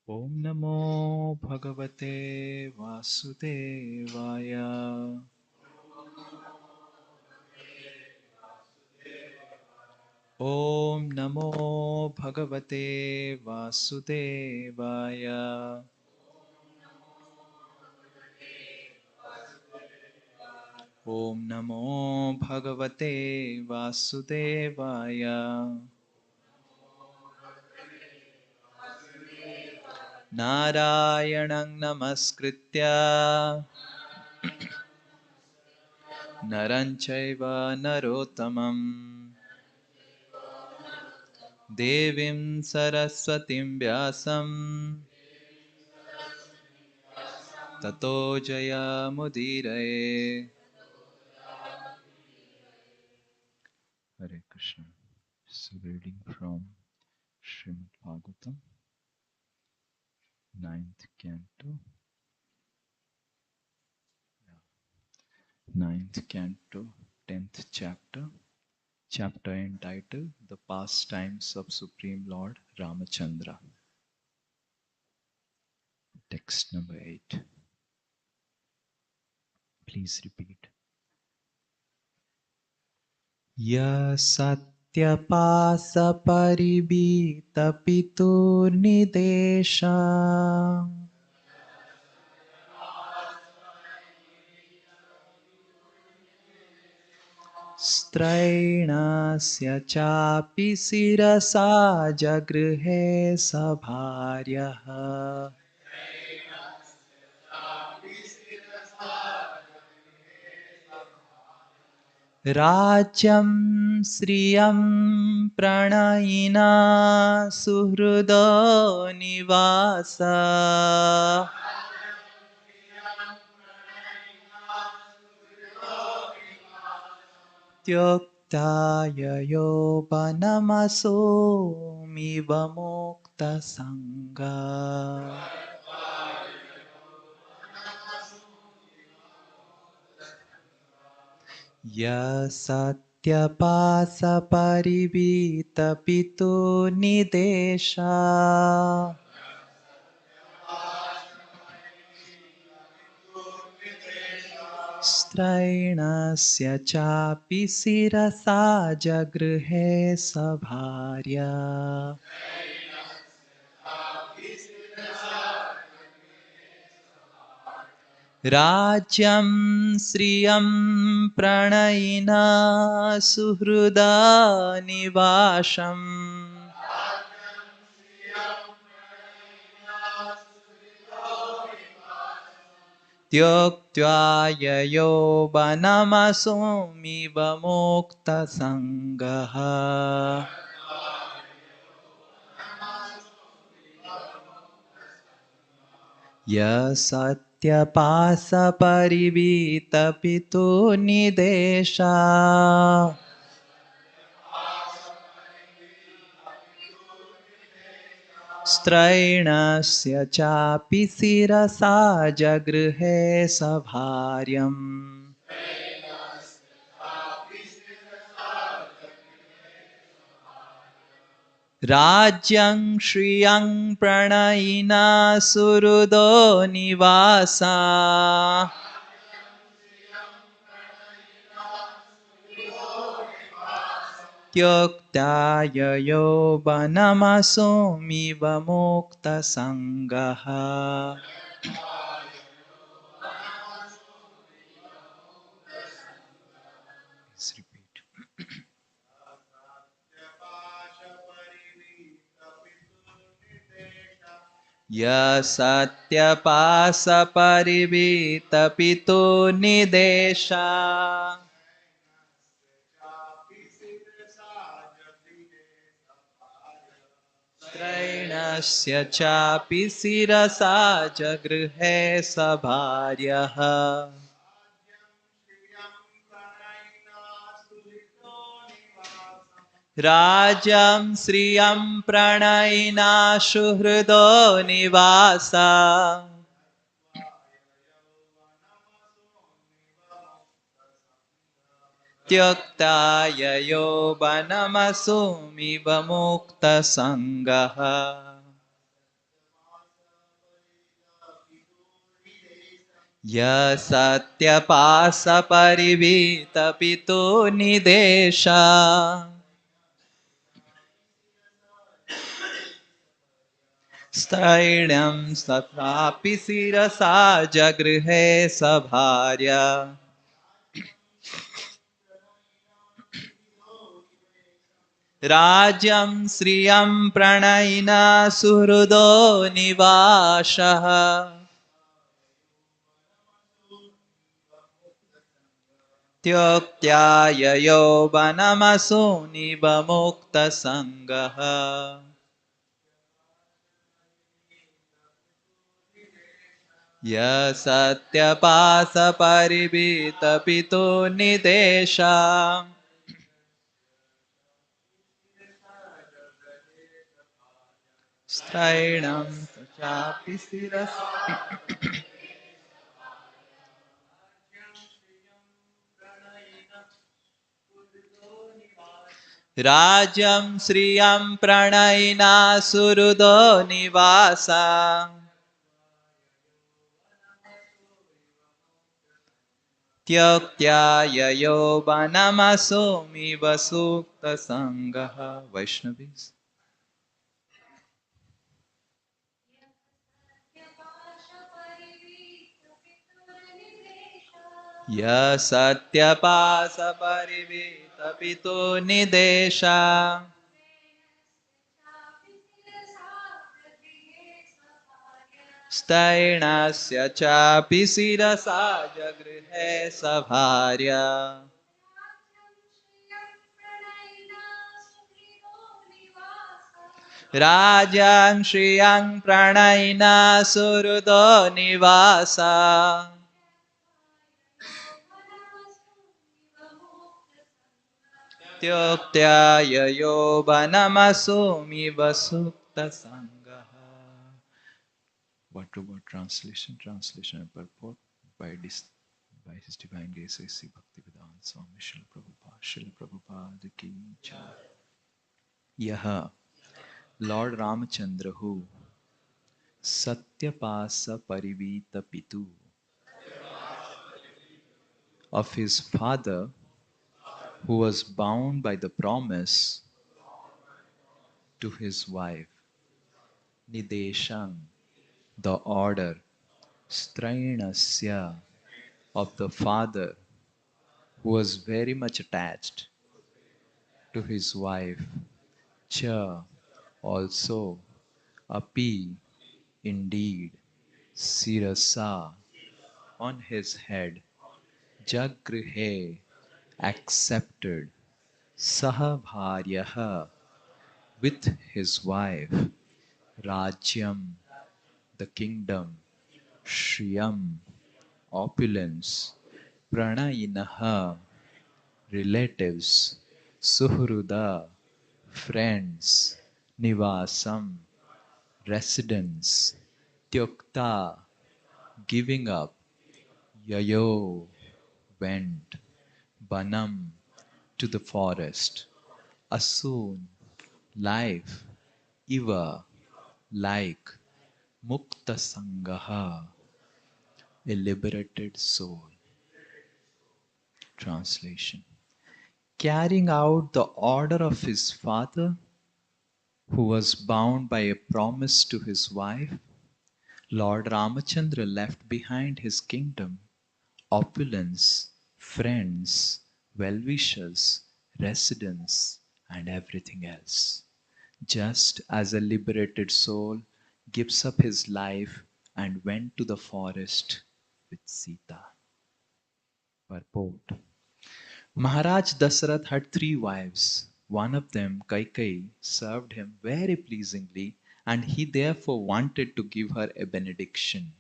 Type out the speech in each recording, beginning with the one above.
Om Namo Bhagavate Vasudevaya. Om Namo Bhagavate Vasudevaya. Om Namo Bhagavate Vasudevaya. Narayanang Namaskritya Naranchaiva Narottamam Devim Saraswatim Vyasam Tato Jaya Mudiraye. Hare Krishna. So reading from Srimad Bhagavatam, 9th Canto, 9th Canto, 10th chapter, chapter entitled The Pastimes of Supreme Lord Ramachandra. Text number 8. Please repeat. Ya satyapasa paribita pitur nidesha Strainasya chapi sirasa jagrihe sabharyaha Rajyam sriyam pranayina suhrudo nivasa Tyoktaya banamaso miva mukta sangha. Ya satyapasa paribita pitu nidesha Strainasya chapi sirasa jagrihe sabharya Rajyam sriyam pranayina suhruda nivasham Tyoktya yo banamasomiva mukta sangaha. Ya satyapasa paribita pitu nidesha Strainasya chapi sirasa jagrihe sabharyam Rajyang shriyang pranayina surudo nivasa Tyoktaya yo banamasomiva mukta sangaha. Please repeat. Ya satyapasa paribita pitu nidesha Strainasya chapi sirasa jagrihe sabharyaha Rajam sriyam pranayina shuhrudo nivasa त्यक्ता ययो वनमसुमिव मुक्तसङ्गः य सत्यपासपरिवीतपितो निदेशा स्त्रैणं तथापि शिरसा जगृहे सभार्य राज्यं श्रियं प्रणयिना सुहृदो निवासः त्यक्त्या ययो वनमसूनिव मुक्तसङ्गः य सत्यपासपरिवीतपितो निदेशा स्त्रैणं चापि शिरसा राज्यं श्रियं प्रणयिना सुहृदो निवासा त्यक्त्या ययो वनमसुमिव सुक्तसङ्गः वैष्णवीस् य सत्यपासपरिवीतपितो निदेशा स्त्रैणस्य चापि शिरसा जगृहे सभार्या राज्यं श्रियं प्रणयिना सुहृदो निवासा त्यक्त्या ययो वनमसुमिव सुक्तसङ्गः. Word to word translation and purport by His Divine Grace A.C. Bhaktivedanta Swami Srila Prabhupada ki jai. Yaha Lord Ramachandra who Satyapasa Parivita Pitu of his father who was bound by the promise to his wife Nideshang the order Strainasya of the father who was very much attached to his wife Cha also Api indeed Sirasa on his head Jagrihe accepted Sahabharyaha with his wife Rajyam the kingdom Shriyam opulence Pranayinaha relatives Suhruda friends Nivasam residence Tyokta giving up Yayo went Banam to the forest Asun life Iva like Mukta Sangaha a liberated soul. Translation. Carrying out the order of his father, who was bound by a promise to his wife, Lord Ramachandra left behind his kingdom, opulence, friends, well-wishers, residence, and everything else. Just as a liberated soul gives up his life and went to the forest with Sita. Purport. Maharaj Dasarath had 3 wives. One of them, Kaikeyi, served him very pleasingly and he therefore wanted to give her a benediction.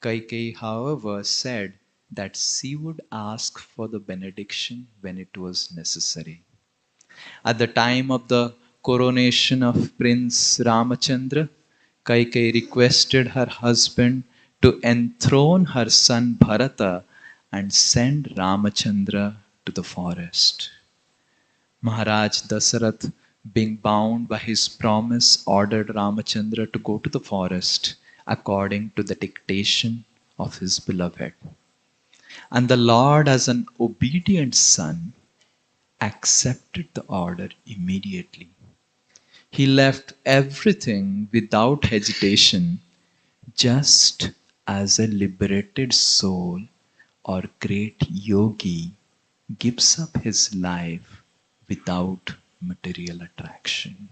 Kaikeyi, however, said that she would ask for the benediction when it was necessary. At the time of the coronation of Prince Ramachandra, Kaikeyi requested her husband to enthrone her son Bharata and send Ramachandra to the forest. Maharaj Dasarath, being bound by his promise, ordered Ramachandra to go to the forest according to the dictation of his beloved. And the Lord, as an obedient son, accepted the order immediately. He left everything without hesitation, just as a liberated soul or great yogi gives up his life without material attraction.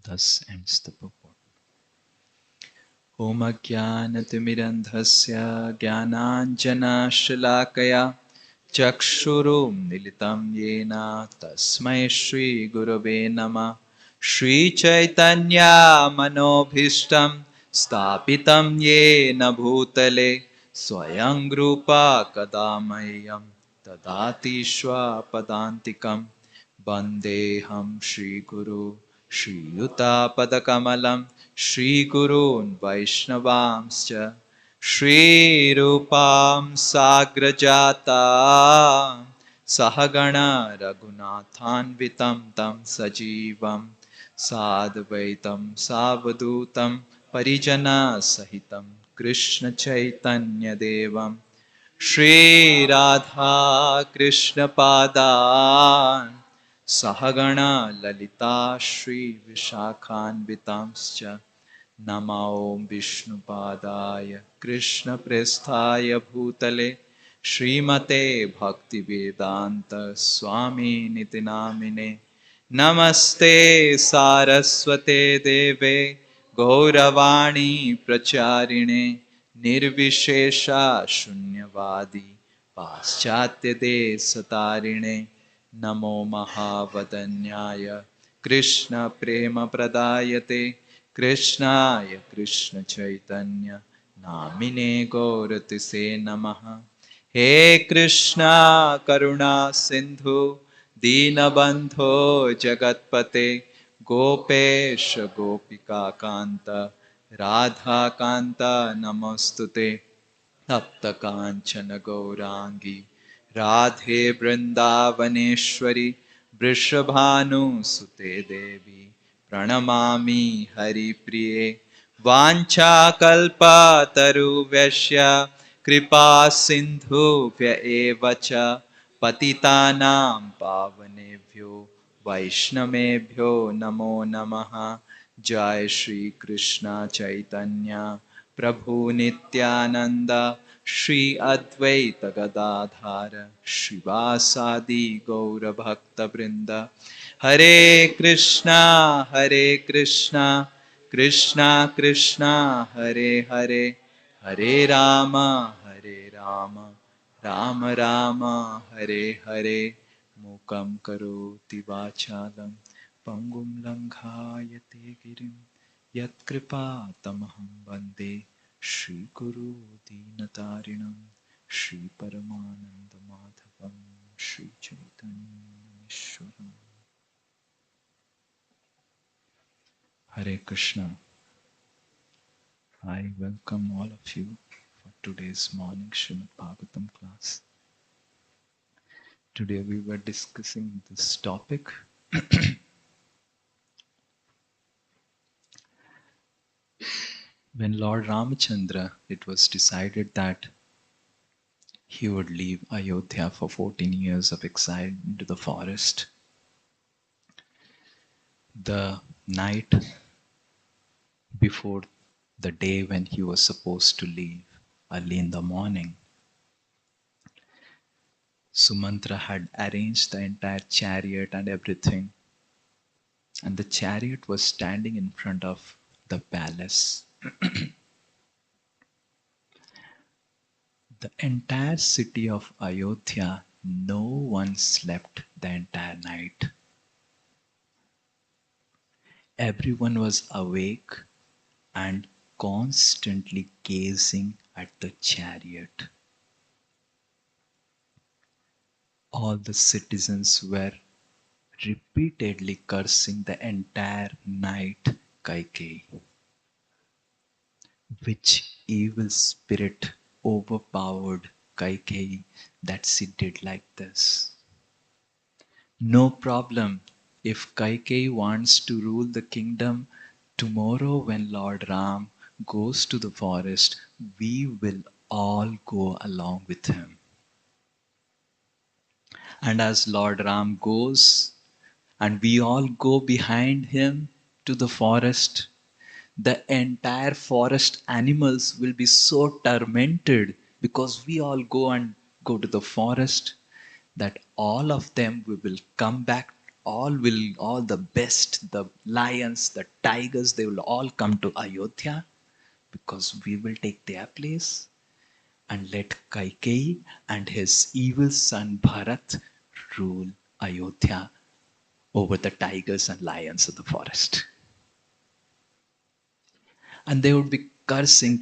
Thus ends the purport. Om Ajnanatimirandhasya Jnananjanashilakaya Chakshurum Militam Yena Tasmai Shri Gurave Namah. Shri Chaitanya Manobhishtam Stapitam Yena Bhutale Swayam Rupa Kadamayam Tadati Padantikam Vandeham Shri Guru Shri Yuta Padakamalam Shri Gurun Vaishnavamscha Shri Rupam Sagrajata Sahagana Raghunathanvitam Tam Sajivam Sadvaitam Savadutam Parijana Sahitam Krishna Chaitanya Devam Shri Radha Krishna Padan Sahagana Lalita Shri Vishakhanvitamscha Namo Vishnupadaya Krishna Presthaya Bhutale Srimate Bhaktivedanta Swami Nitinamine Namaste Saraswate Deve Gauravani Pracharine Nirvishesha Shunyavadi Paschatya Desatarine Namo Mahavadanyaya Krishna Prema Pradayate Krishnaya Krishna Chaitanya Namine Gauratise Namaha. He Krishna Karuna Sindhu Dinabandho Jagatpate Gopesha Gopika Kanta Radha Kanta Namostute Tapta Kanchana Gaurangi Radhe Vrindavaneshwari Vrishabhanu Sute Devi Pranamami Hari Priye Vancha Kalpa Taru Vyashya Kripa Sindhu Vya Evacha Patitanam Pavanebhyo Vaishnamebhyo Namo Namaha. Jai Shri Krishna Chaitanya Prabhu Nityananda Shri Advaita Gadadhara Shivasadi Gaura Bhakta Vrinda. Hare Krishna Krishna Krishna Hare Hare Hare Rama Rama Rama Hare Hare. Mukam karoti vachalam Pangum Langhayate Girim Yat Kripa Tamaham Bande Shri Guru Dinatarinam Shri Paramananda Madhavam Shri Chaitanya Ishwaram. Hare Krishna. I welcome all of you for today's morning Srimad Bhagavatam class. Today we were discussing this topic. When Lord Ramachandra, it was decided that he would leave Ayodhya for 14 years of exile into the forest. The night before the day when he was supposed to leave, early in the morning, Sumantra had arranged the entire chariot and everything, and the chariot was standing in front of the palace. The entire city of Ayodhya, no one slept the entire night. Everyone was awake and constantly gazing at the chariot. All the citizens were repeatedly cursing the entire night Kaikeyi. Which evil spirit overpowered Kaikeyi that she did like this. No problem. If Kaikeyi wants to rule the kingdom, tomorrow when Lord Ram goes to the forest, we will all go along with him. And as Lord Ram goes, and we all go behind him to the forest, the entire forest animals will be so tormented because we all go to the forest that all of them we will come back. All the best, the lions, the tigers, they will all come to Ayodhya because we will take their place and let Kaikeyi and his evil son Bharat rule Ayodhya over the tigers and lions of the forest. And they would be cursing,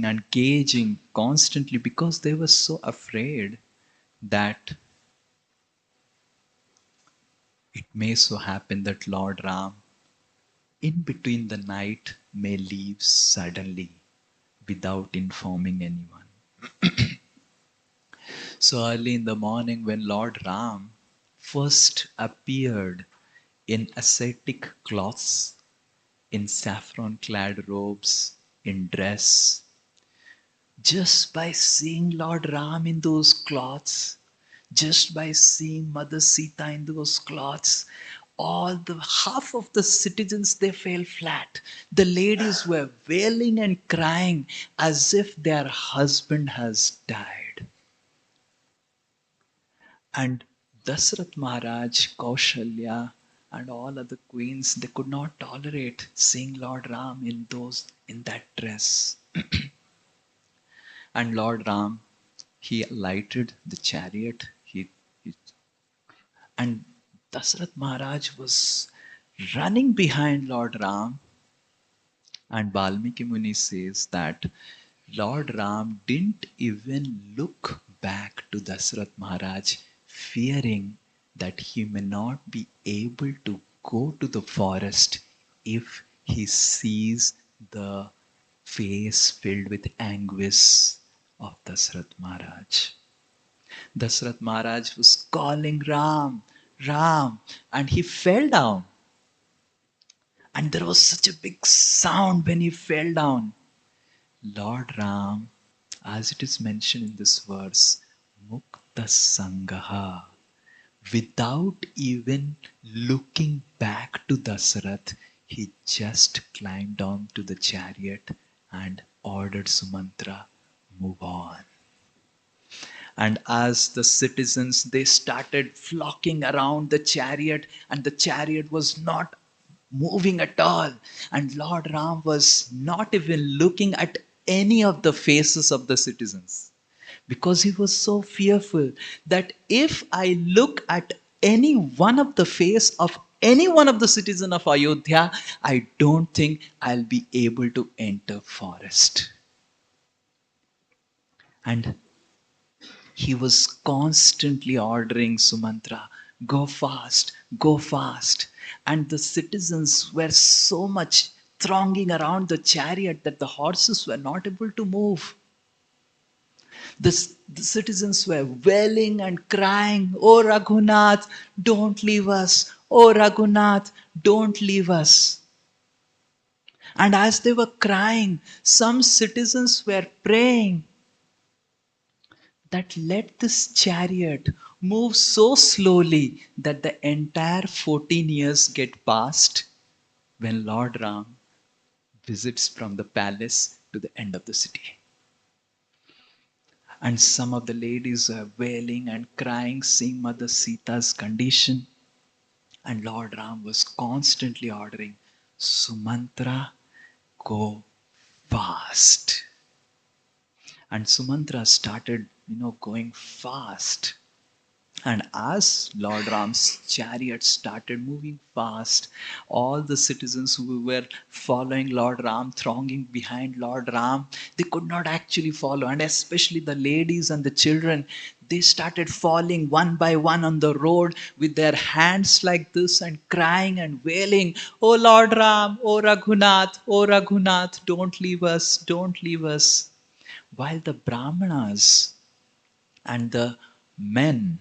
and caging constantly because they were so afraid that it may so happen that Lord Ram, in between the night, may leave suddenly without informing anyone. So early in the morning, when Lord Ram first appeared in ascetic cloths, in saffron-clad robes, in dress, just by seeing Lord Ram in those cloths, just by seeing Mother Sita in those cloths, all the half of the citizens, they fell flat. The ladies were wailing and crying as if their husband has died. And Dasrath Maharaj, Kaushalya, and all other queens, they could not tolerate seeing Lord Ram in that dress. And Lord Ram, he alighted the chariot. And Dasrath Maharaj was running behind Lord Ram. And Valmiki Muni says that Lord Ram didn't even look back to Dasrath Maharaj, fearing that he may not be able to go to the forest if he sees the face filled with anguish of Dasrath Maharaj. Dasrath Maharaj was calling Ram, Ram, and he fell down. And there was such a big sound when he fell down. Lord Ram, as it is mentioned in this verse, Mukta Sangaha, without even looking back to Dasarath, he just climbed on to the chariot and ordered Sumantra, move on. And as the citizens, they started flocking around the chariot, and the chariot was not moving at all. And Lord Ram was not even looking at any of the faces of the citizens because he was so fearful that if I look at any one of the face of any one of the citizen of Ayodhya, I don't think I'll be able to enter forest. And he was constantly ordering Sumantra, go fast, go fast. And the citizens were so much thronging around the chariot that the horses were not able to move. The citizens were wailing and crying, "Oh Raghunath, don't leave us. Oh Raghunath, don't leave us." And as they were crying, some citizens were praying that let this chariot move so slowly that the entire 14 years get passed when Lord Ram visits from the palace to the end of the city. And some of the ladies are wailing and crying, seeing Mother Sita's condition. And Lord Ram was constantly ordering, Sumantra, go fast. And Sumantra started, going fast. And as Lord Ram's chariot started moving fast, all the citizens who were following Lord Ram, thronging behind Lord Ram, they could not actually follow. And especially the ladies and the children, they started falling one by one on the road with their hands like this and crying and wailing, "Oh Lord Ram, oh Raghunath, don't leave us, don't leave us." While the Brahmanas, And the men,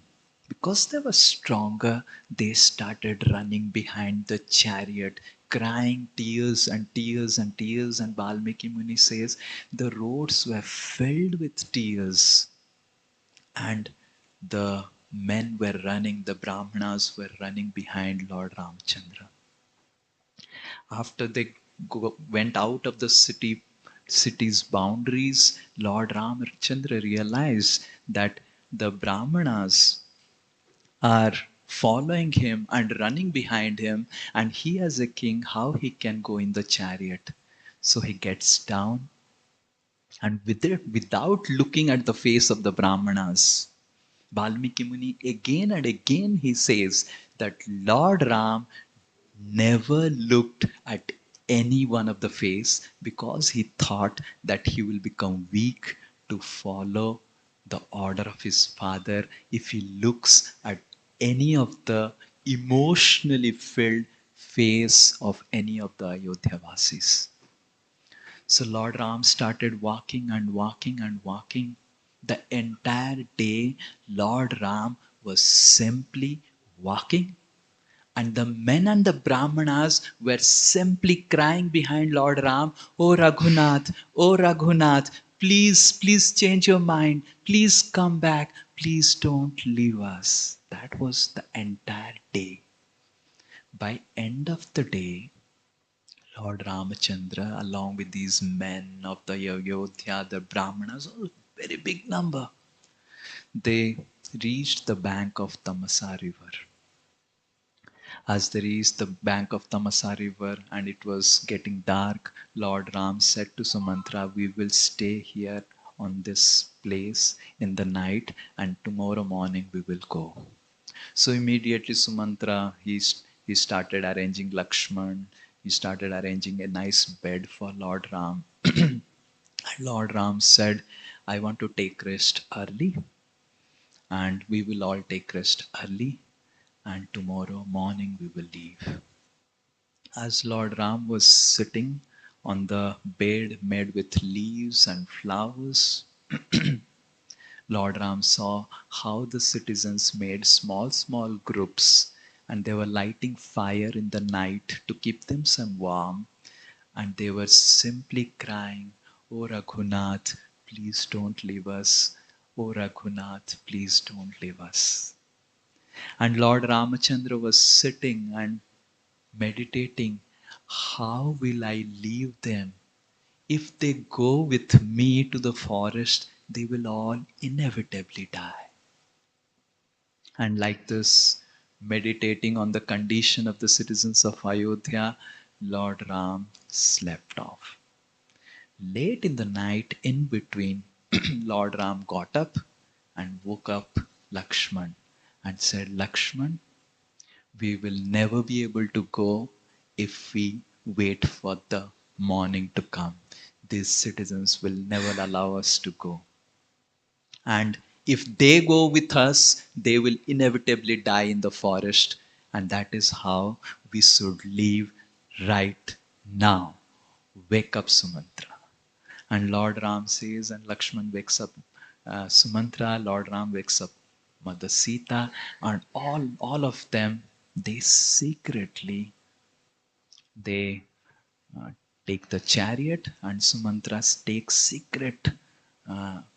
because they were stronger, they started running behind the chariot, crying tears and tears and tears. And Valmiki Muni says the roads were filled with tears. And the men were running, the Brahmanas were running behind Lord Ramchandra. After they went out of the city's boundaries, Lord Ramchandra realized that the Brahmanas are following him and running behind him, and he as a king, how he can go in the chariot. So he gets down, and without looking at the face of the Brahmanas, Valmiki Muni again and again he says that Lord Ram never looked at any one of the face, because he thought that he will become weak to follow the order of his father if he looks at any of the emotionally filled face of any of the Ayodhya Vasis. So Lord Ram started walking and walking and walking. The entire day, Lord Ram was simply walking, and the men and the Brahmanas were simply crying behind Lord Ram, "Oh Raghunath, oh Raghunath, please, please change your mind. Please come back. Please don't leave us." That was the entire day. By end of the day, Lord Ramachandra, along with these men of the Ayodhya, the Brahmanas, a very big number, they reached the bank of Tamasa river. As they reached the bank of Tamasa river and it was getting dark, Lord Ram said to Sumantra, "We will stay here on this place in the night, and tomorrow morning we will go." So immediately Sumantra, he started arranging Lakshman, he started arranging a nice bed for Lord Ram. And Lord Ram said, "I want to take rest early, and we will all take rest early, and tomorrow morning we will leave." As Lord Ram was sitting on the bed made with leaves and flowers, Lord Ram saw how the citizens made small, small groups, and they were lighting fire in the night to keep themselves warm, and they were simply crying, "Oh Raghunath, please don't leave us. Oh Raghunath, please don't leave us." And Lord Ramachandra was sitting and meditating, how will I leave them? If they go with me to the forest, they will all inevitably die. And like this, meditating on the condition of the citizens of Ayodhya, Lord Ram slept off. Late in the night, in between, Lord Ram got up and woke up Lakshman and said, "Lakshman, we will never be able to go if we wait for the morning to come. These citizens will never allow us to go. And if they go with us, they will inevitably die in the forest. And that is how we should leave right now. Wake up, Sumantra." And Lord Ram says, and Lakshman wakes up Sumantra, Lord Ram wakes up Mother Sita, and all of them, they secretly, they uh, take the chariot, and Sumantra takes secret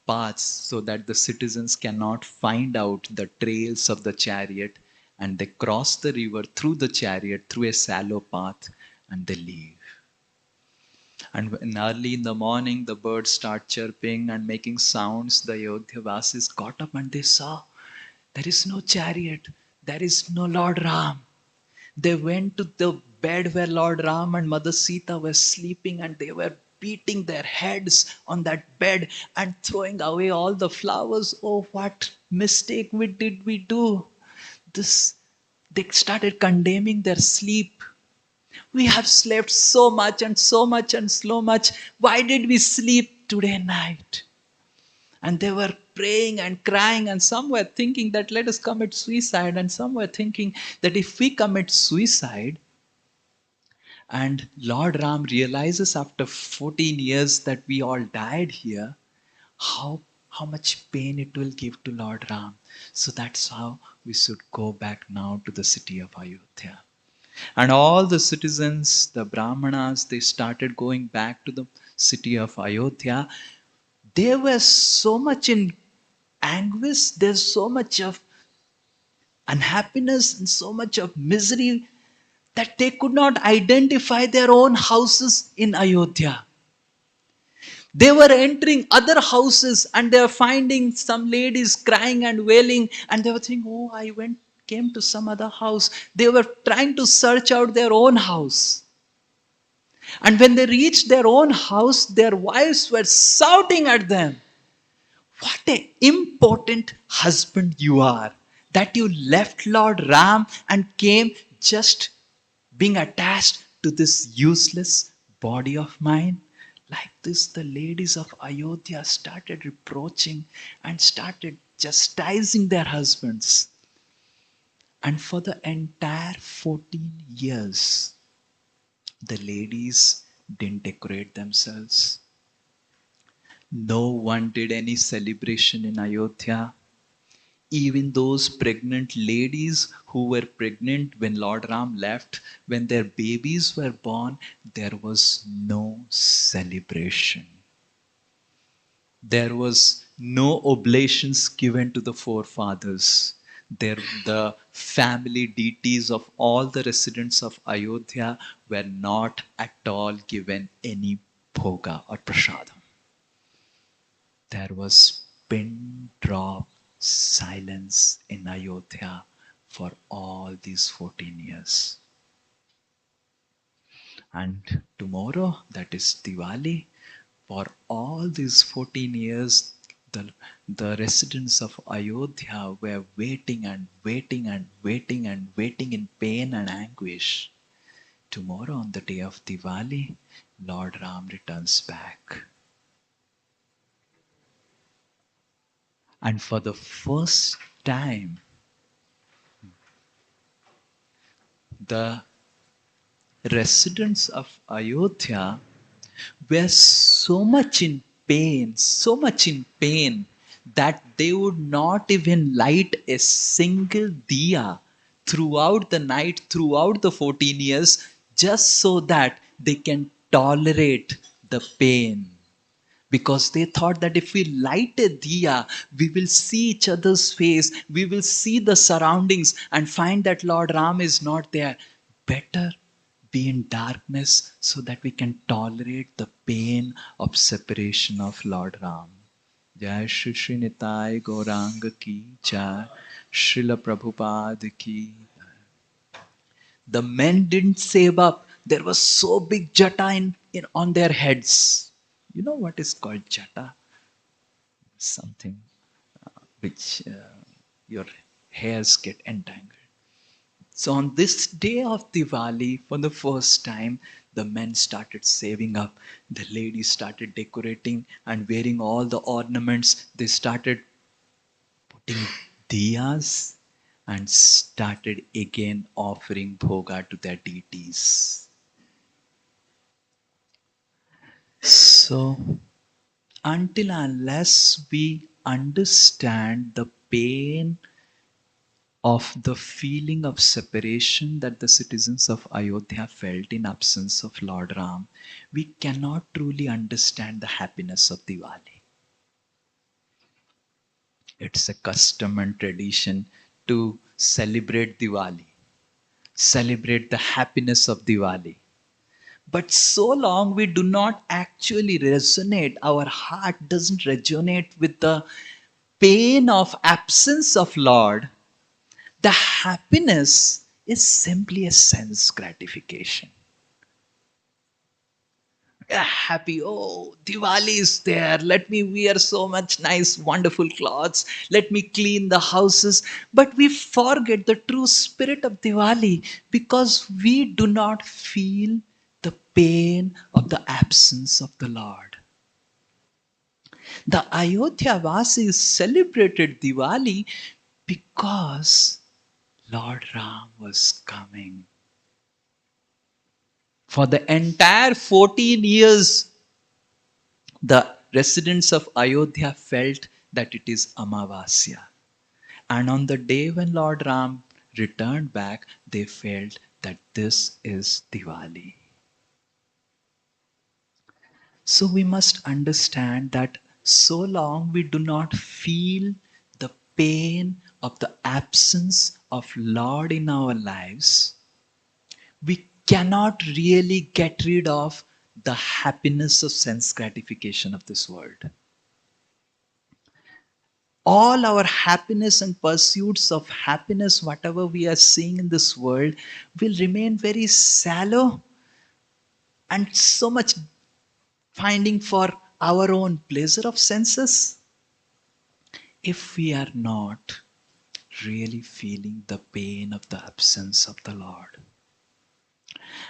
paths so that the citizens cannot find out the trails of the chariot, and they cross the river through the chariot through a shallow path, and they leave. And when early in the morning the birds start chirping and making sounds, the Ayodhya Vasis got up and they saw there is no chariot, there is no Lord Ram. They went to the bed where Lord Ram and Mother Sita were sleeping, and they were beating their heads on that bed and throwing away all the flowers. "Oh, what mistake did we do? This," they started condemning their sleep. "We have slept so much and so much and so much. Why did we sleep today night?" And they were praying and crying, and some were thinking that let us commit suicide, and some were thinking that if we commit suicide, and Lord Ram realizes after 14 years that we all died here, how how much pain it will give to Lord Ram. So that's how we should go back now to the city of Ayodhya. And all the citizens, the Brahmanas, they started going back to the city of Ayodhya. They were so much in anguish, there's so much of unhappiness and so much of misery that they could not identify their own houses in Ayodhya. They were entering other houses and they were finding some ladies crying and wailing, and they were thinking, oh, came to some other house. They were trying to search out their own house. And when they reached their own house, their wives were shouting at them, what an important husband you are, that you left Lord Ram and came just being attached to this useless body of mine. Like this, the ladies of Ayodhya started reproaching and started chastising their husbands. And for the entire 14 years, the ladies didn't decorate themselves. No one did any celebration in Ayodhya. Even those pregnant ladies who were pregnant when Lord Ram left, when their babies were born, there was no celebration. There was no oblations given to the forefathers. The family deities of all the residents of Ayodhya were not at all given any bhoga or prasadam. There was pin drop silence in Ayodhya for all these 14 years. And tomorrow, that is Diwali, for all these 14 years, the residents of Ayodhya were waiting and waiting and waiting and waiting in pain and anguish. Tomorrow, on the day of Diwali, Lord Ram returns back. And for the first time, the residents of Ayodhya were so much in pain that they would not even light a single diya throughout the night, throughout the 14 years, just so that they can tolerate the pain. Because they thought that if we light a diya, we will see each other's face, we will see the surroundings and find that Lord Ram is not there. Better be in darkness so that we can tolerate the pain of separation of Lord Ram. Jai Shri Sri Nitai 𝐂𝐻𝐌𝐌𝐔𝐍, Srila Prabhupada ki. The men didn't save up. There was so big jata on their heads. You know what is called jata? Something which your hairs get entangled. So on this day of Diwali, for the first time, the men started saving up. The ladies started decorating and wearing all the ornaments. They started putting diyas and started again offering bhoga to their deities. So until unless we understand the pain of the feeling of separation that the citizens of Ayodhya felt in absence of Lord Ram, we cannot truly understand the happiness of Diwali. It's a custom and tradition to celebrate Diwali, celebrate the happiness of Diwali. But so long we do not actually resonate, our heart doesn't resonate with the pain of absence of Lord, the happiness is simply a sense gratification. We are happy, oh, Diwali is there. Let me wear so much nice, wonderful clothes. Let me clean the houses. But we forget the true spirit of Diwali because we do not feel the pain of the absence of the Lord. The Ayodhya Vasis celebrated Diwali because Lord Ram was coming. For the entire 14 years, the residents of Ayodhya felt that it is Amavasya. And on the day when Lord Ram returned back, they felt that this is Diwali. So we must understand that so long we do not feel the pain of the absence of Lord in our lives, we cannot really get rid of the happiness of sense gratification of this world. All our happiness and pursuits of happiness, whatever we are seeing in this world, will remain very shallow and so much finding for our own pleasure of senses, if we are not really feeling the pain of the absence of the Lord.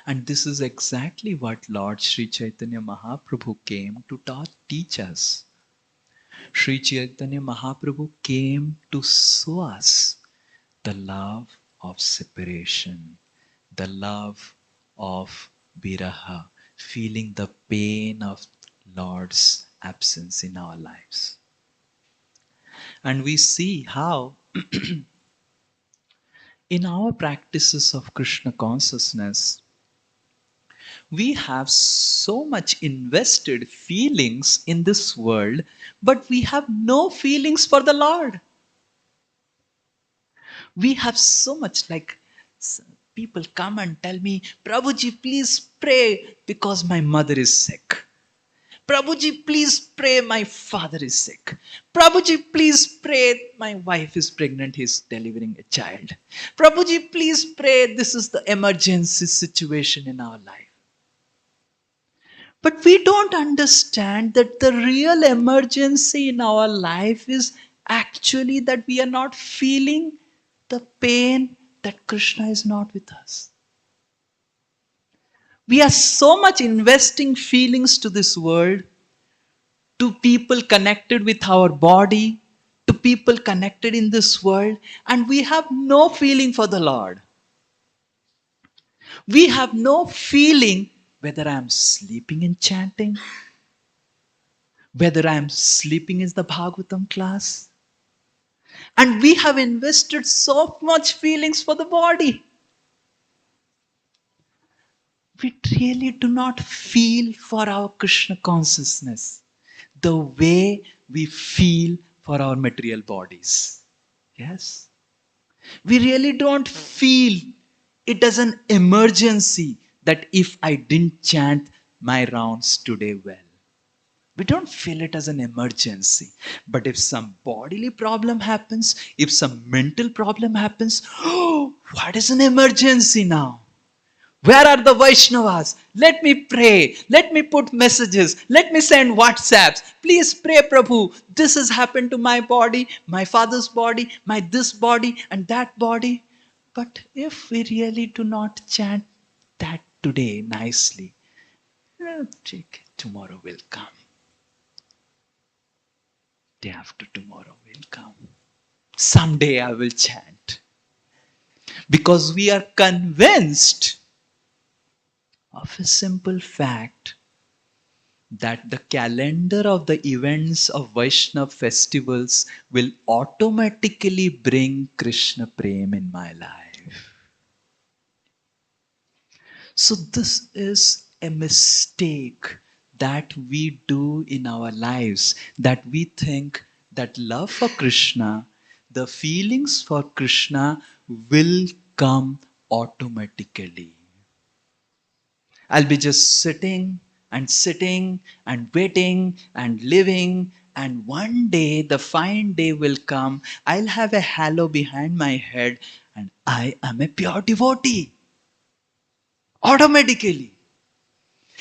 And this is exactly what Lord Sri Chaitanya Mahaprabhu came to teach us. Sri Chaitanya Mahaprabhu came to show us the love of separation, the love of viraha, feeling the pain of Lord's absence in our lives. And we see how in our practices of Krishna consciousness, we have so much invested feelings in this world, but we have no feelings for the Lord. We have so much, like people come and tell me, Prabhuji, please pray because my mother is sick. Prabhuji, please pray, my father is sick. Prabhuji, please pray, my wife is pregnant, he's delivering a child. Prabhuji, please pray, this is the emergency situation in our life. But we don't understand that the real emergency in our life is actually that we are not feeling the pain that Krishna is not with us. We are so much investing feelings to this world, to people connected with our body, to people connected in this world, and we have no feeling for the Lord. We have no feeling whether I am sleeping in chanting, whether I am sleeping in the Bhagavatam class. And we have invested so much feelings for the body. We really do not feel for our Krishna consciousness the way we feel for our material bodies. Yes? We really don't feel it as an emergency that if I didn't chant my rounds today well. We don't feel it as an emergency. But if some bodily problem happens, if some mental problem happens, oh, what is an emergency now? Where are the Vaishnavas? Let me pray. Let me put messages. Let me send WhatsApps. Please pray, Prabhu. This has happened to my body, my father's body, my this body and that body. But if we really do not chant that today nicely, tomorrow will come. Day after tomorrow will come. Someday I will chant. Because we are convinced of a simple fact that the calendar of the events of Vaishnava festivals will automatically bring Krishna Prem in my life. So this is a mistake that we do in our lives, that we think that love for Krishna, the feelings for Krishna will come automatically. I'll be just sitting and waiting and living, and one day, the fine day will come. I'll have a halo behind my head and I am a pure devotee. Automatically.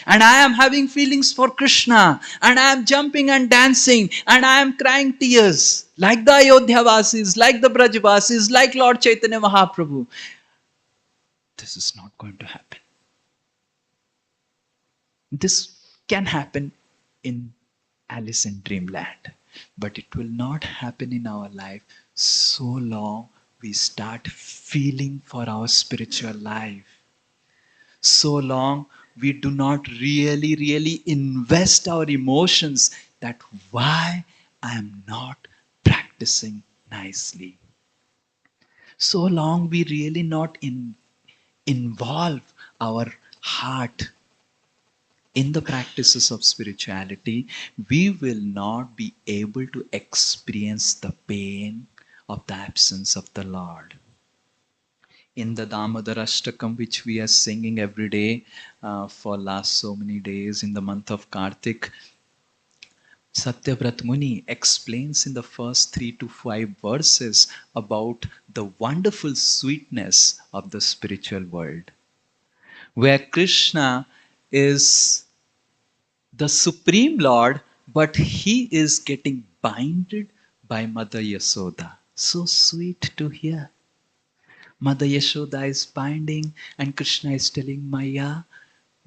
And I am having feelings for Krishna, and I am jumping and dancing, and I am crying tears like the Ayodhyavasis, like the Brajavasis, like Lord Chaitanya Mahaprabhu. This is not going to happen. This can happen in Alice in Dreamland, but it will not happen in our life so long we start feeling for our spiritual life. So long we do not really invest our emotions that why I am not practicing nicely. So long we really not involve our heart in the practices of spirituality, we will not be able to experience the pain of the absence of the Lord. In the Damodar Ashtakam, which we are singing every day for last so many days in the month of Kartik, Satyavrat Muni explains in the first 3 to 5 verses about the wonderful sweetness of the spiritual world, where Krishna is the Supreme Lord, but he is getting binded by Mother Yasoda. So sweet to hear. Mother Yashoda is binding, and Krishna is telling Maya,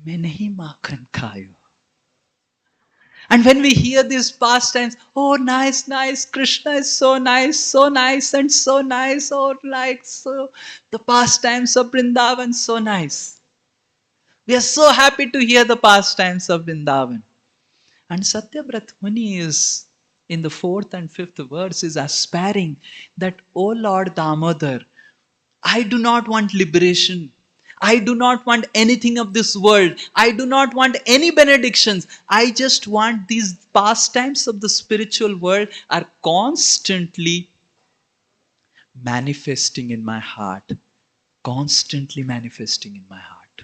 "मैं नहीं माखन खायो." And when we hear these pastimes, oh, nice, nice, Krishna is so nice, and so nice, oh, like so, the pastimes of Vrindavan, so nice. We are so happy to hear the pastimes of Vrindavan. And Satyavrat Muni is, in the 4th and 5th verse, is aspiring that, O Lord Damodar, I do not want liberation. I do not want anything of this world. I do not want any benedictions. I just want these pastimes of the spiritual world are constantly manifesting in my heart. Constantly manifesting in my heart.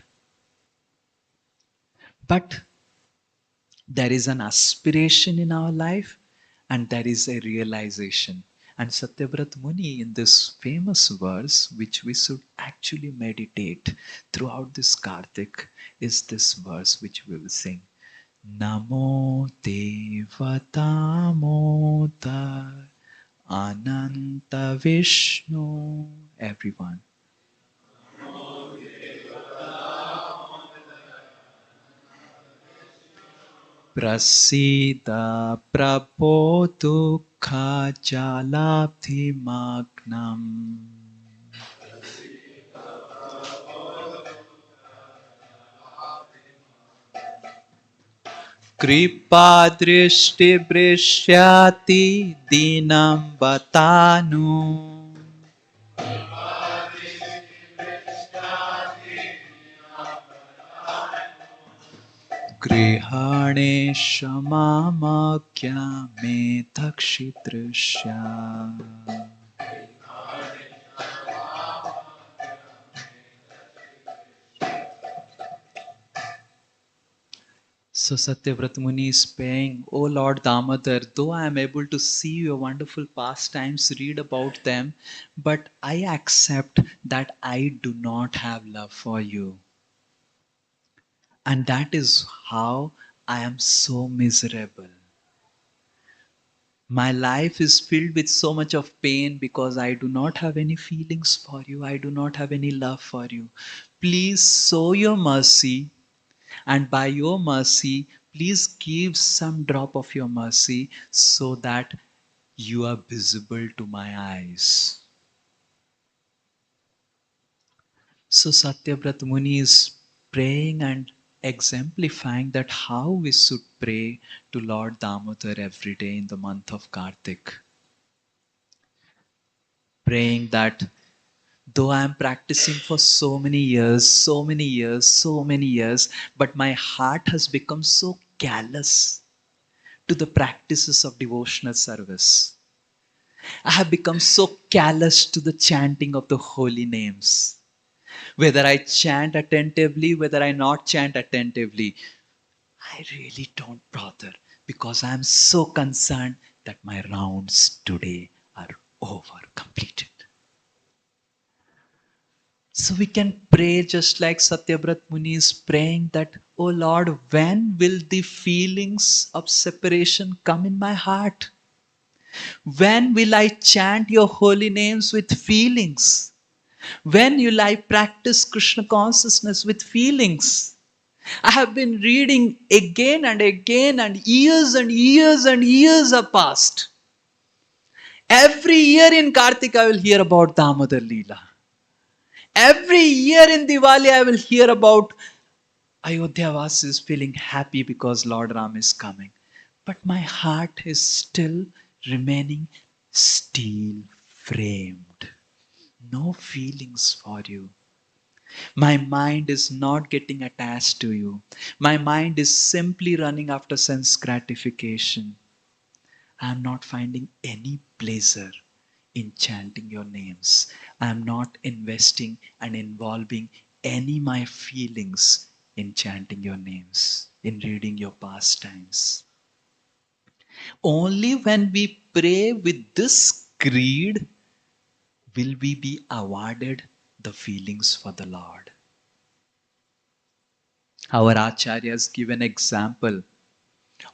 But there is an aspiration in our life and there is a realization. And Satyavrat Muni, in this famous verse, which we should actually meditate throughout this Kartik, is this verse which we will sing. Namo Devatamodar Ananta Vishnu. Everyone. Prasida Prabho Dukha Jalabdhimagnam. Kripa Drishti Brishyati Dinam Batanu. Grihane Shamamakya Me Takshidrishya. So Satyavrat Muni is praying, O Lord Damodar, though I am able to see your wonderful pastimes, read about them, but I accept that I do not have love for you. And that is how I am so miserable. My life is filled with so much of pain because I do not have any feelings for you. I do not have any love for you. Please show your mercy, and by your mercy, please give some drop of your mercy so that you are visible to my eyes. So Satyavrat Muni is praying and exemplifying that how we should pray to Lord Damodar every day in the month of Kartik. Praying that though I am practicing for so many years, but my heart has become so callous to the practices of devotional service. I have become so callous to the chanting of the holy names. Whether I chant attentively, whether I not chant attentively, I really don't bother because I am so concerned that my rounds today are over, completed. So we can pray just like Satyavrat Muni is praying that, oh Lord, when will the feelings of separation come in my heart? When will I chant your holy names with feelings? When will I practice Krishna consciousness with feelings? I have been reading again and again, and years have passed. Every year in Kartik I will hear about Damodar Leela. Every year in Diwali I will hear about Ayodhya Vasis feeling happy because Lord Ram is coming. But my heart is still remaining steel framed. No feelings for you. My mind is not getting attached to you. My mind is simply running after sense gratification. I am not finding any pleasure in chanting your names. I am not investing and involving any my feelings in chanting your names, in reading your pastimes. Only when we pray with this creed will we be awarded the feelings for the Lord. Our acharyas give an example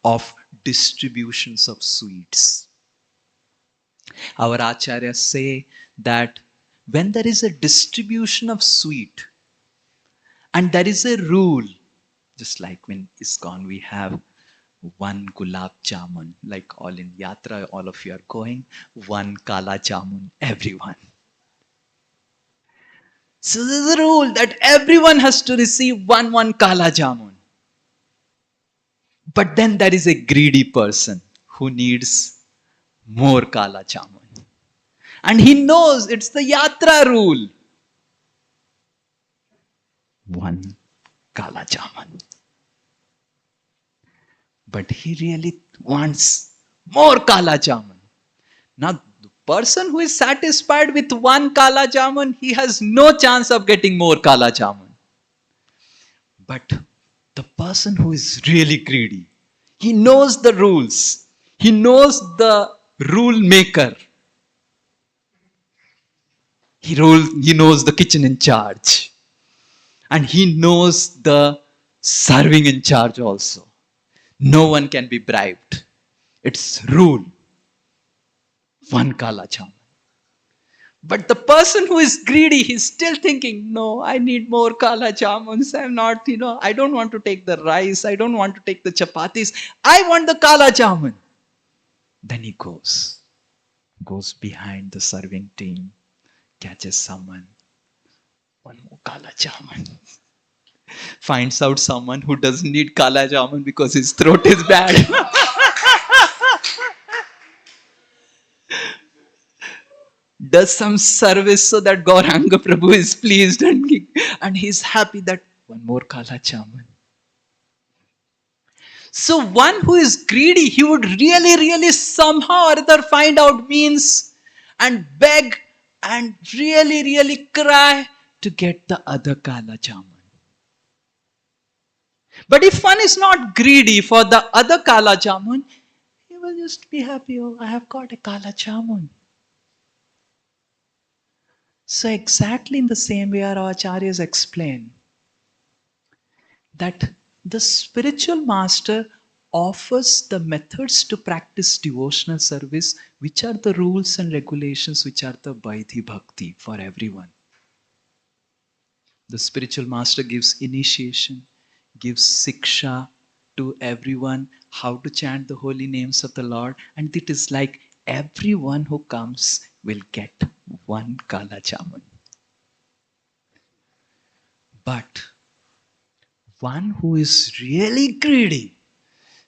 of distributions of sweets. Our acharyas say that when there is a distribution of sweet and there is a rule, just like when ISKCON we have one gulab jamun, like all in yatra, all of you are going, one kala jamun, everyone. So there's a rule that everyone has to receive one kala jamun. But then there is a greedy person who needs more kala jamun. And he knows it's the yatra rule. One kala jamun. But he really wants more kala jamun. Now, the person who is satisfied with one kala jamun, he has no chance of getting more kala jamun. But the person who is really greedy, he knows the rules. He knows the rule maker. He knows the kitchen in charge. And he knows the serving in charge also. No one can be bribed. It's rule. One kala jamun. But the person who is greedy, he's still thinking, no, I need more kala jamuns. I'm not, I don't want to take the rice. I don't want to take the chapatis. I want the kala jamun. Then he goes behind the serving team, catches someone. One more kala jamun. Finds out someone who doesn't need kala jamun because his throat is bad. Does some service so that Gauranga Prabhu is pleased and he's happy that one more kala jamun. So one who is greedy, he would really somehow or other find out means and beg and really cry to get the other kala jamun. But if one is not greedy for the other kala jamun, he will just be happy, oh, I have got a kala jamun. So exactly in the same way our acharyas explain that the spiritual master offers the methods to practice devotional service, which are the rules and regulations, which are the Vaidhi Bhakti for everyone. The spiritual master gives initiation, gives siksha to everyone, how to chant the holy names of the Lord, and it is like everyone who comes will get one kala jamun. But one who is really greedy,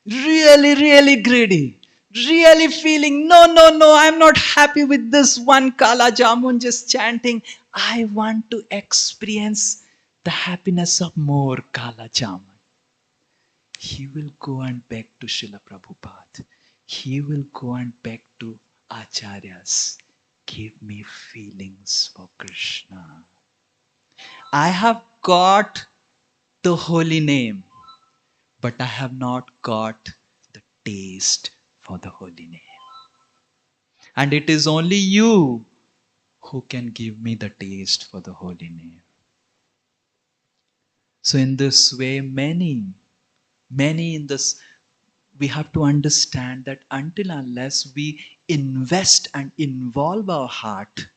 really greedy, really feeling, no, I'm not happy with this one kala jamun just chanting. I want to experience the happiness of more kala jamun. He will go and beg to Srila Prabhupada. He will go and beg to acharyas. Give me feelings for Krishna. I have got the holy name, but I have not got the taste for the holy name. And it is only you who can give me the taste for the holy name. So in this way, many in this, we have to understand that until unless we invest and involve our heart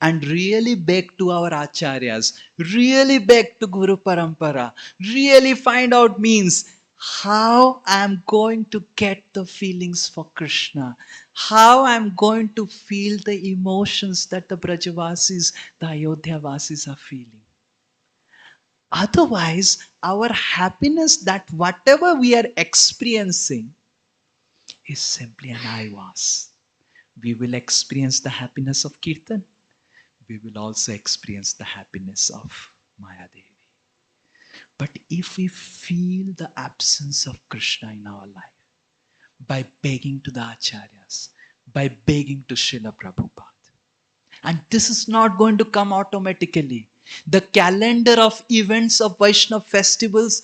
and really beg to our acharyas, really beg to Guru Parampara, really find out means how I am going to get the feelings for Krishna, how I am going to feel the emotions that the Brajavasis, the Ayodhya-vasis are feeling. Otherwise, our happiness, that whatever we are experiencing, is simply an eyewitness. We will experience the happiness of Kirtan. We will also experience the happiness of Maya Devi. But if we feel the absence of Krishna in our life, by begging to the Acharyas, by begging to Srila Prabhupada, and this is not going to come automatically. The calendar of events of Vaishnava festivals,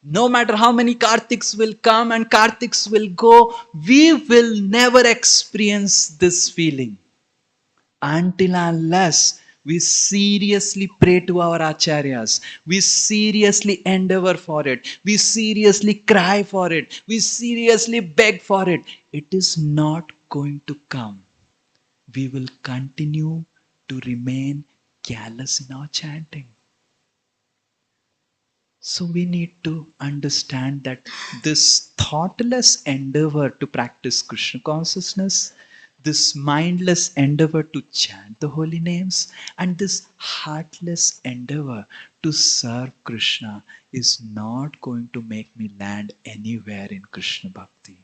no matter how many Kartiks will come and Kartiks will go, we will never experience this feeling until unless we seriously pray to our acharyas, we seriously endeavor for it, we seriously cry for it, we seriously beg for it. It is not going to come. We will continue to remain callous in our chanting. So we need to understand that this thoughtless endeavor to practice Krishna consciousness, this mindless endeavor to chant the holy names, and this heartless endeavor to serve Krishna is not going to make me land anywhere in Krishna Bhakti.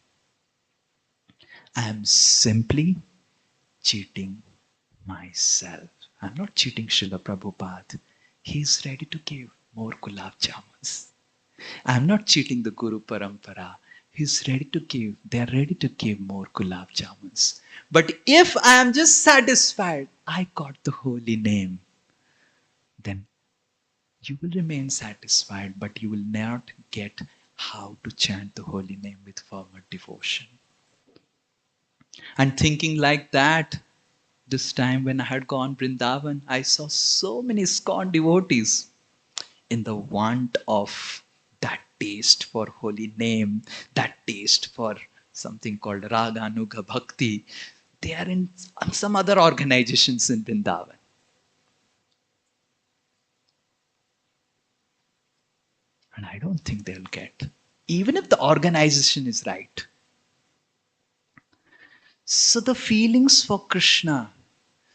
I am simply cheating myself. I'm not cheating Srila Prabhupada. He's ready to give more gulab jamuns. I'm not cheating the Guru Parampara. He's ready to give. They're ready to give more gulab jamuns. But if I am just satisfied, I got the holy name, then you will remain satisfied, but you will not get how to chant the holy name with fervent devotion. And thinking like that, this time when I had gone Vrindavan, I saw so many ISKCON devotees in the want of that taste for holy name, that taste for something called Raganuga Bhakti. They are in some other organizations in Vrindavan. And I don't think they'll get, even if the organization is right. So the feelings for Krishna,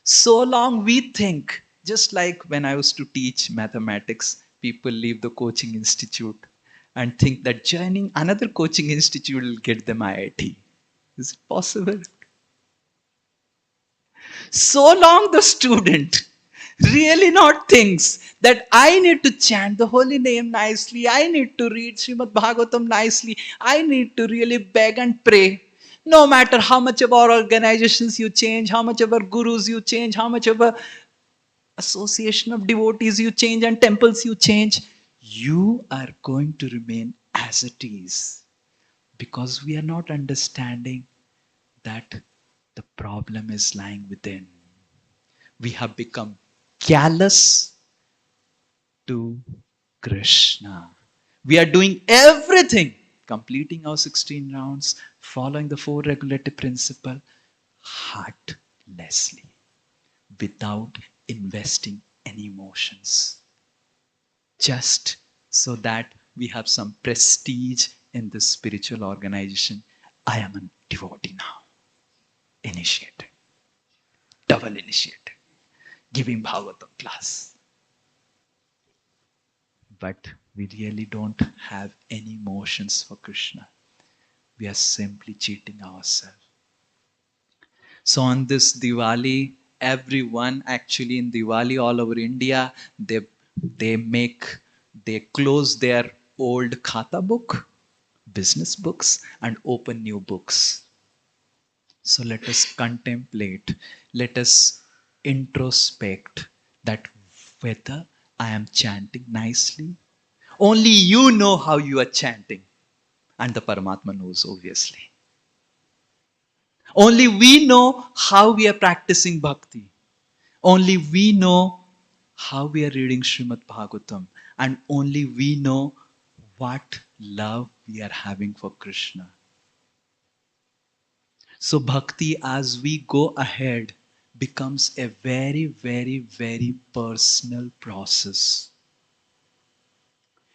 so long we think, just like when I used to teach mathematics, people leave the coaching institute and think that joining another coaching institute will get them IIT. Is it possible? So long the student really not thinks that I need to chant the holy name nicely, I need to read Srimad Bhagavatam nicely, I need to really beg and pray. No matter how much of our organizations you change, how much of our gurus you change, how much of a association of devotees you change and temples you change, you are going to remain as it is. Because we are not understanding that the problem is lying within. We have become callous to Krishna. We are doing everything, completing our 16 rounds, following the 4 regulative principle, heartlessly, without investing any emotions. Just so that we have some prestige in this spiritual organization. I am a devotee now. Initiated. Double initiated. Giving Bhagavatam class. But we really don't have any emotions for Krishna. We are simply cheating ourselves. So on this Diwali, everyone actually in Diwali all over India, they close their old khata book, business books, and open new books. So let us contemplate, let us introspect that whether I am chanting nicely. Only you know how you are chanting, and the Paramatma knows, obviously. Only we know how we are practicing bhakti. Only we know how we are reading Srimad Bhagavatam. And only we know what love we are having for Krishna. So bhakti, as we go ahead, becomes a very, very, very personal process.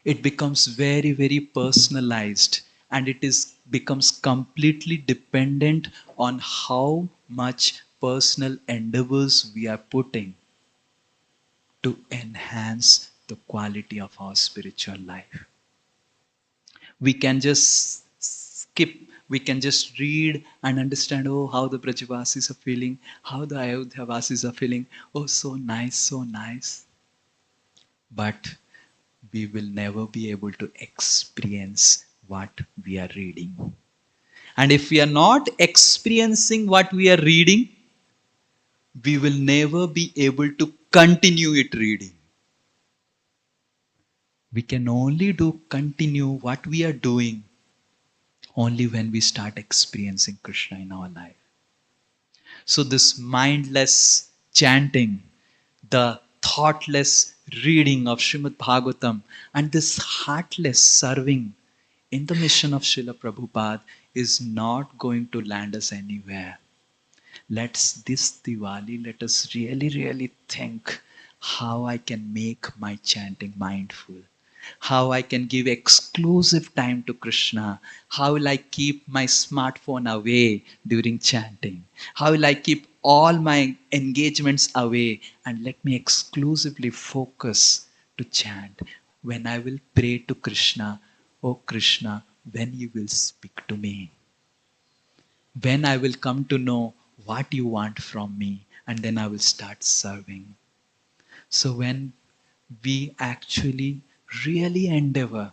It becomes very, very personalized, and becomes completely dependent on how much personal endeavors we are putting to enhance the quality of our spiritual life. We can just skip We can just read and understand, oh, how the Brajavasis are feeling, how the Ayodhyavasis are feeling. Oh, so nice, so nice. But we will never be able to experience what we are reading. And if we are not experiencing what we are reading, we will never be able to continue it reading. We can only do continue what we are doing only when we start experiencing Krishna in our life. So this mindless chanting, the thoughtless reading of Srimad Bhagavatam, and this heartless serving in the mission of Srila Prabhupada is not going to land us anywhere. This Diwali, let us really think how I can make my chanting mindful, how I can give exclusive time to Krishna, how will I keep my smartphone away during chanting, how will I keep all my engagements away and let me exclusively focus to chant. When I will pray to Krishna, oh Krishna, when you will speak to me, when I will come to know what you want from me, and then I will start serving. So when we actually really endeavor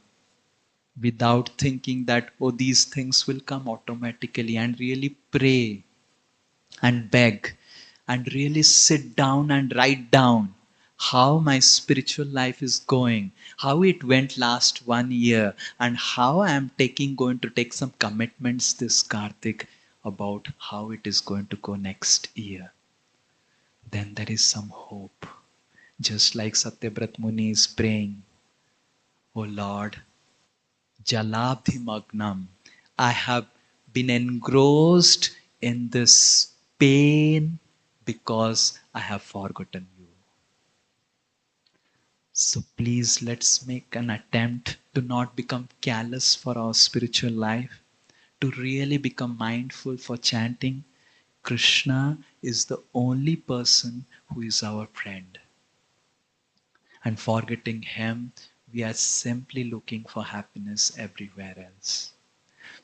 without thinking that, oh, these things will come automatically, and really pray and beg and really sit down and write down how my spiritual life is going, how it went last 1 year, and how I am going to take some commitments this Kartik about how it is going to go next year. Then there is some hope. Just like Satyabrat Muni is praying, oh Lord, Jalabhimagnam, I have been engrossed in this pain because I have forgotten you. So please, let's make an attempt to not become callous for our spiritual life, to really become mindful for chanting. Krishna is the only person who is our friend. And forgetting him, we are simply looking for happiness everywhere else.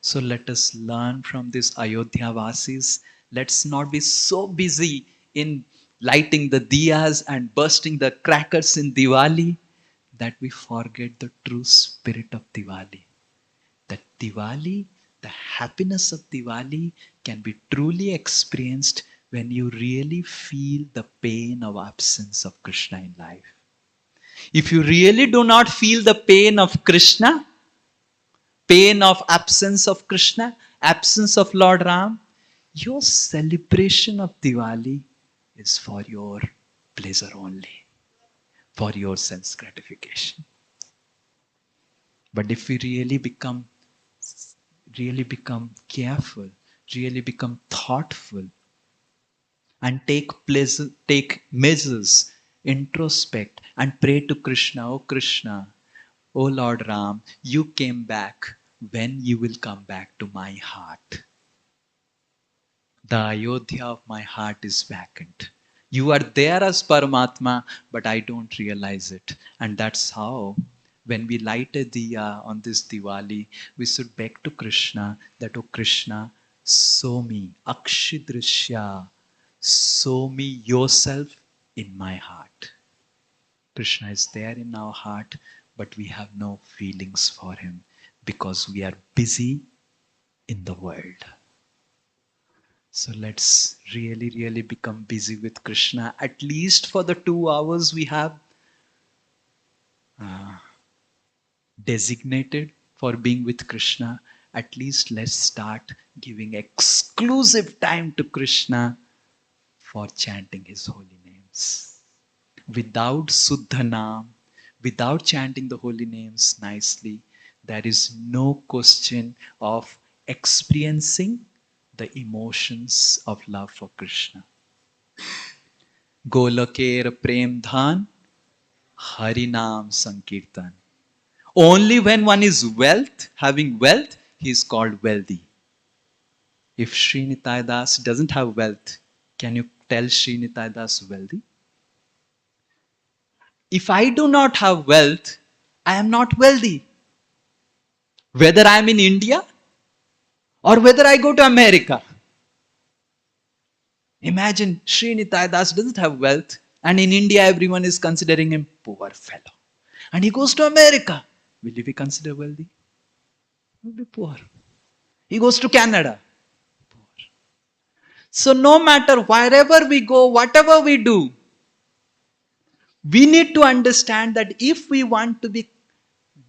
So let us learn from these Ayodhya Vasis. Let's not be so busy in lighting the diyas and bursting the crackers in Diwali that we forget the true spirit of Diwali. That Diwali, the happiness of Diwali can be truly experienced when you really feel the pain of absence of Krishna in life. If you really do not feel the pain of Krishna, pain of absence of Krishna, absence of Lord Ram, your celebration of Diwali is for your pleasure only, for your sense gratification. But if we really become careful, really become thoughtful, and take measures, introspect, and pray to Krishna, oh Krishna, oh Lord Ram, you came back, when you will come back to my heart. The Ayodhya of my heart is vacant. You are there as Paramatma, but I don't realize it. And that's how, when we light a diya on this Diwali, we should beg to Krishna that, oh Krishna, show me, Akshidrishya, show me yourself in my heart. Krishna is there in our heart, but we have no feelings for him because we are busy in the world. So let's really become busy with Krishna, at least for the 2 hours we have designated for being with Krishna. At least let's start giving exclusive time to Krishna for chanting his holy names. Without Suddhanam, without chanting the holy names nicely, there is no question of experiencing the emotions of love for Krishna. Golaker Prem Dhan, Harinam Sankirtan. Only when one is having wealth, he is called wealthy. If Sri Nitai Das doesn't have wealth, can you tell Sri Nitai Das wealthy? If I do not have wealth, I am not wealthy. Whether I am in India or whether I go to America. Imagine Sri Nitai Das doesn't have wealth, and in India everyone is considering him poor fellow. And he goes to America. Will he be considered wealthy? He will be poor. He goes to Canada. Poor. So no matter wherever we go, whatever we do, we need to understand that if we want to be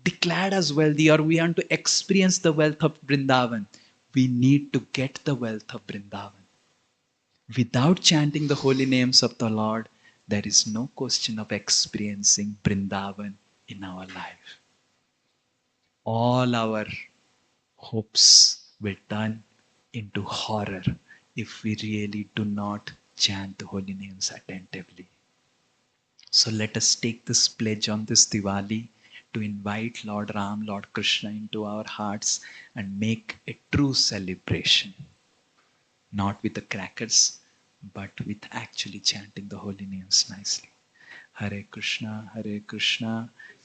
declared as wealthy or we want to experience the wealth of Vrindavan, we need to get the wealth of Vrindavan. Without chanting the holy names of the Lord, there is no question of experiencing Vrindavan in our life. All our hopes will turn into horror if we really do not chant the holy names attentively. So let us take this pledge on this Diwali to invite Lord Ram, Lord Krishna into our hearts and make a true celebration. Not with the crackers, but with actually chanting the holy names nicely. Hare Krishna,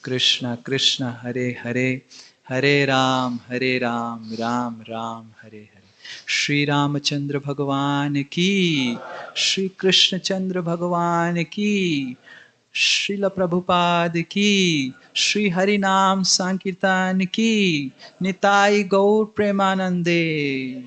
Krishna Krishna, Hare Hare, Hare Ram, Ram Ram, Hare Hare. Shri Ramachandra Bhagavan ki, Shri Krishna Chandra Bhagavan ki, Srila Prabhupada ki, Shri Harinam Sankirtan ki, Nitai Gaur Premanande.